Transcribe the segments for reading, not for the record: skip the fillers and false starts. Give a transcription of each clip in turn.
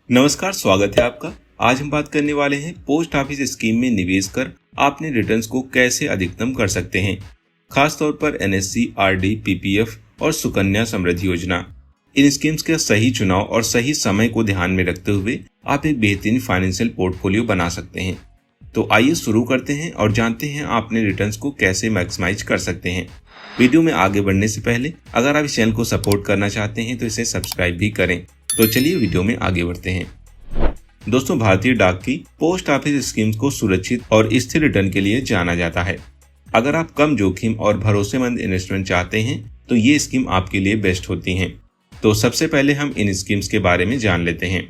नमस्कार, स्वागत है आपका। आज हम बात करने वाले हैं पोस्ट ऑफिस स्कीम में निवेश कर आपने रिटर्न्स को कैसे अधिकतम कर सकते हैं। खास तौर पर एनएससी, आरडी, पीपीएफ और सुकन्या समृद्धि योजना। इन स्कीम्स के सही चुनाव और सही समय को ध्यान में रखते हुए आप एक बेहतरीन फाइनेंशियल पोर्टफोलियो बना सकते हैं। तो आइए शुरू करते हैं और जानते हैं आपने रिटर्न्स को कैसे मैक्सिमाइज कर सकते हैं। वीडियो में आगे बढ़ने से पहले अगर आप इस चैनल को सपोर्ट करना चाहते हैं तो इसे सब्सक्राइब भी करें। तो चलिए वीडियो में आगे बढ़ते हैं। दोस्तों, भारतीय डाक की पोस्ट ऑफिस स्कीम्स को सुरक्षित और स्थिर रिटर्न के लिए जाना जाता है। अगर आप कम जोखिम और भरोसेमंद इन्वेस्टमेंट चाहते हैं तो ये स्कीम आपके लिए बेस्ट होती हैं। तो सबसे पहले हम इन स्कीम्स के बारे में जान लेते हैं।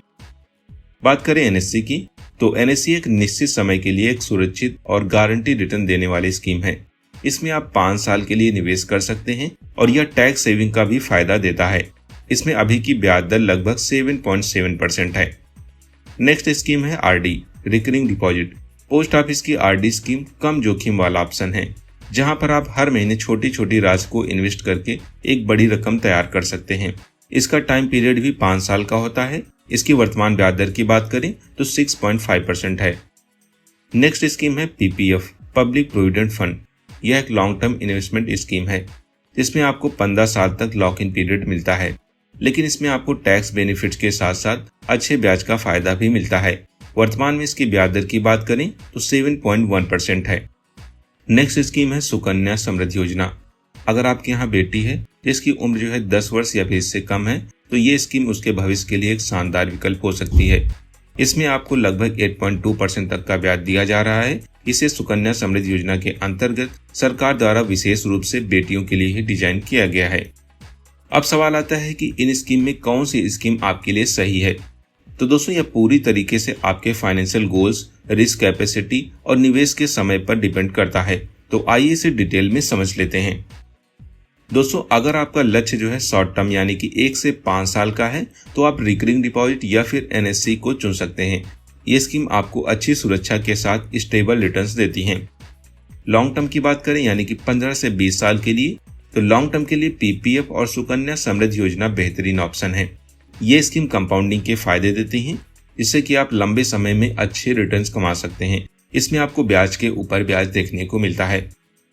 बात करें एनएससी की, तो एनएससी एक निश्चित समय के लिए एक सुरक्षित और गारंटी रिटर्न देने वाली स्कीम है। इसमें आप 5 साल के लिए निवेश कर सकते हैं और यह टैक्स सेविंग का भी फायदा देता है। इसमें अभी की ब्याज दर लगभग 7.7% है। नेक्स्ट स्कीम है RD, recurring deposit. Post office की आरडी स्कीम कम जोखिम वाला ऑप्शन है, जहां पर आप हर महीने छोटी छोटी राशि को इन्वेस्ट करके एक बड़ी रकम तैयार कर सकते हैं। इसका टाइम पीरियड भी 5 साल का होता है। इसकी वर्तमान ब्याज दर की बात करें तो 6.5% है। नेक्स्ट स्कीम है पीपीएफ, पब्लिक प्रोविडेंट फंड। यह एक लॉन्ग टर्म इन्वेस्टमेंट स्कीम है जिसमें आपको 15 साल तक लॉक इन पीरियड मिलता है, लेकिन इसमें आपको टैक्स बेनिफिट्स के साथ साथ अच्छे ब्याज का फायदा भी मिलता है। वर्तमान में इसकी ब्याज दर की बात करें तो 7.1% है। नेक्स्ट स्कीम है सुकन्या समृद्धि योजना। अगर आपके यहाँ बेटी है जिसकी उम्र 10 वर्ष या फिर इससे कम है तो ये स्कीम उसके भविष्य के लिए एक शानदार विकल्प हो सकती है। इसमें आपको लगभग 8.2% तक का ब्याज दिया जा रहा है। इसे सुकन्या समृद्धि योजना के अंतर्गत सरकार द्वारा विशेष रूप से बेटियों के लिए ही डिजाइन किया गया है। अब सवाल आता है कि इन स्कीम में कौन सी स्कीम आपके लिए सही है। तो दोस्तों, यह पूरी तरीके से आपके फाइनेंशियल गोल्स, रिस्क कैपेसिटी और निवेश के समय पर डिपेंड करता है। तो आइए इसे डिटेल में समझ लेते हैं। दोस्तों, अगर आपका लक्ष्य शॉर्ट टर्म यानी कि 1 से 5 साल का है तो आप रिकरिंग डिपॉजिट या फिर एनएससी को चुन सकते हैं। ये स्कीम आपको अच्छी सुरक्षा के साथ स्टेबल रिटर्न्स देती हैं। लॉन्ग टर्म की बात करें यानी कि 15 से 20 साल के लिए, तो लॉन्ग टर्म के लिए पीपीएफ और सुकन्या समृद्धि योजना बेहतरीन ऑप्शन है। ये स्कीम कंपाउंडिंग के फायदे देती हैं, जिससे कि आप लंबे समय में अच्छे रिटर्न्स कमा सकते हैं। इसमें आपको ब्याज के ऊपर ब्याज देखने को मिलता है।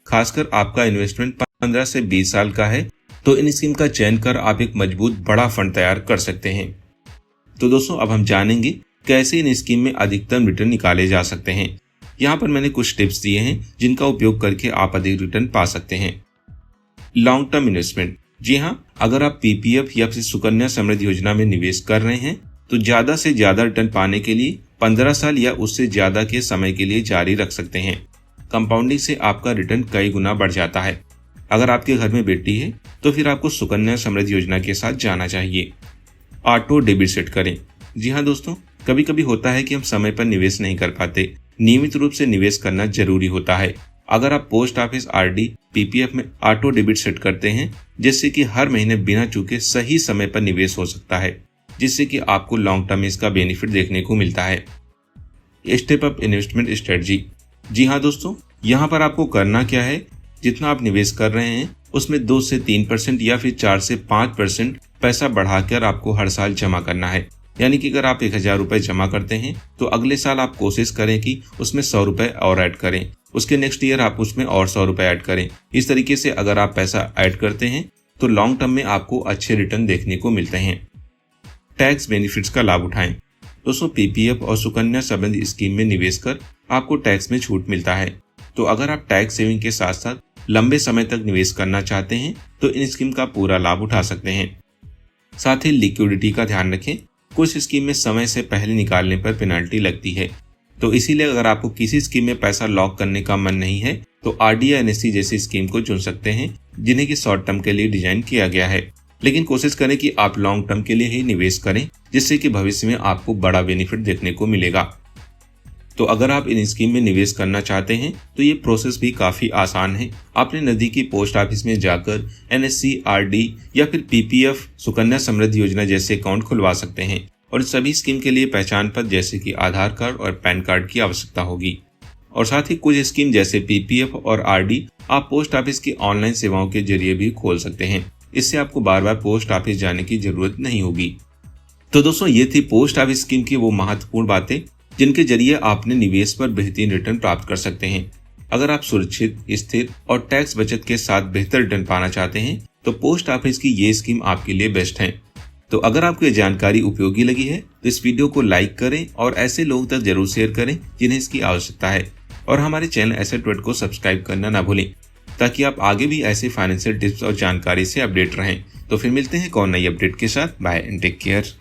खासकर आपका इन्वेस्टमेंट 15 से 20 साल का है तो इन स्कीम का चयन कर आप एक मजबूत बड़ा फंड तैयार कर सकते हैं। तो दोस्तों, अब हम जानेंगे कैसे इन स्कीम में अधिकतम रिटर्न निकाले जा सकते हैं। यहाँ पर मैंने कुछ टिप्स दिए हैं जिनका उपयोग करके आप अधिक रिटर्न पा सकते हैं। Long term investment. जी हाँ, अगर आप पीपीएफ या फिर सुकन्या समृद्धि योजना में निवेश कर रहे हैं तो ज्यादा से ज्यादा रिटर्न पाने के लिए 15 साल या उससे ज्यादा के समय के लिए जारी रख सकते हैं। कंपाउंडिंग से आपका रिटर्न कई गुना बढ़ जाता है। अगर आपके घर में बेटी है तो फिर आपको सुकन्या समृद्धि योजना के साथ जाना चाहिए। ऑटो डेबिट सेट करें। जी हाँ दोस्तों, कभी कभी होता है कि हम समय पर निवेश नहीं कर पाते। नियमित रूप से निवेश करना जरूरी होता है। अगर आप पोस्ट ऑफिस, आरडी, पीपीएफ में ऑटो डेबिट सेट करते हैं, जिससे कि हर महीने बिना चूके सही समय पर निवेश हो सकता है, जिससे कि आपको लॉन्ग टर्म में इसका बेनिफिट देखने को मिलता है। Step up investment strategy. जी हाँ दोस्तों, यहाँ पर आपको करना क्या है, जितना आप निवेश कर रहे हैं उसमें 2 से 3% या फिर 4 से 5% पैसा बढ़ाकर आपको हर साल जमा करना है। यानी कि अगर आप 1000 रुपए जमा करते हैं तो अगले साल आप कोशिश करें कि उसमें 100 रुपए और ऐड करें। उसके नेक्स्ट ईयर आप उसमें और 100 रुपए ऐड करें। इस तरीके से अगर आप पैसा ऐड करते हैं तो लॉन्ग टर्म में आपको अच्छे रिटर्न देखने को मिलते हैं। टैक्स बेनिफिट्स का लाभ उठाएं। दोस्तों, पीपीएफ और सुकन्या समृद्धि स्कीम में निवेश कर आपको टैक्स में छूट मिलता है। तो अगर आप टैक्स सेविंग के साथ साथ लंबे समय तक निवेश करना चाहते हैं तो इन स्कीम का पूरा लाभ उठा सकते हैं। साथ ही लिक्विडिटी का ध्यान रखें। कुछ स्कीम में समय से पहले निकालने पर पेनल्टी लगती है, तो इसीलिए अगर आपको किसी स्कीम में पैसा लॉक करने का मन नहीं है तो आरडी या एनएससी जैसी स्कीम को चुन सकते हैं, जिन्हें की शॉर्ट टर्म के लिए डिजाइन किया गया है। लेकिन कोशिश करें कि आप लॉन्ग टर्म के लिए ही निवेश करें, जिससे कि भविष्य में आपको बड़ा बेनिफिट देखने को मिलेगा। तो अगर आप इन स्कीम में निवेश करना चाहते हैं तो ये प्रोसेस भी काफी आसान है। आपने नजदीकी पोस्ट ऑफिस में जाकर एनएससी, आरडी या फिर पीपीएफ, सुकन्या समृद्धि योजना जैसे अकाउंट खुलवा सकते हैं और सभी स्कीम के लिए पहचान पत्र जैसे कि आधार कार्ड और पैन कार्ड की आवश्यकता होगी। और साथ ही कुछ स्कीम जैसे पीपीएफ और आरडी आप पोस्ट ऑफिस की ऑनलाइन सेवाओं के जरिए भी खोल सकते हैं। इससे आपको बार बार पोस्ट ऑफिस जाने की जरूरत नहीं होगी। तो दोस्तों ये थी पोस्ट ऑफिस स्कीम की वो महत्वपूर्ण बातें जिनके जरिए आपने निवेश पर बेहतरीन रिटर्न प्राप्त कर सकते हैं। अगर आप सुरक्षित, स्थिर और टैक्स बचत के साथ बेहतर रिटर्न पाना चाहते हैं तो पोस्ट ऑफिस की ये स्कीम आपके लिए बेस्ट है। तो अगर आपको ये जानकारी उपयोगी लगी है तो इस वीडियो को लाइक करें और ऐसे लोगों तक जरूर शेयर करें जिन्हें इसकी आवश्यकता है। और हमारे चैनल एसेट वर्ल्ड को सब्सक्राइब करना ना भूलें ताकि आप आगे भी ऐसे फाइनेंशियल टिप्स और जानकारी से अपडेट रहें। तो फिर मिलते हैं एक और नई अपडेट के साथ। Bye and take care.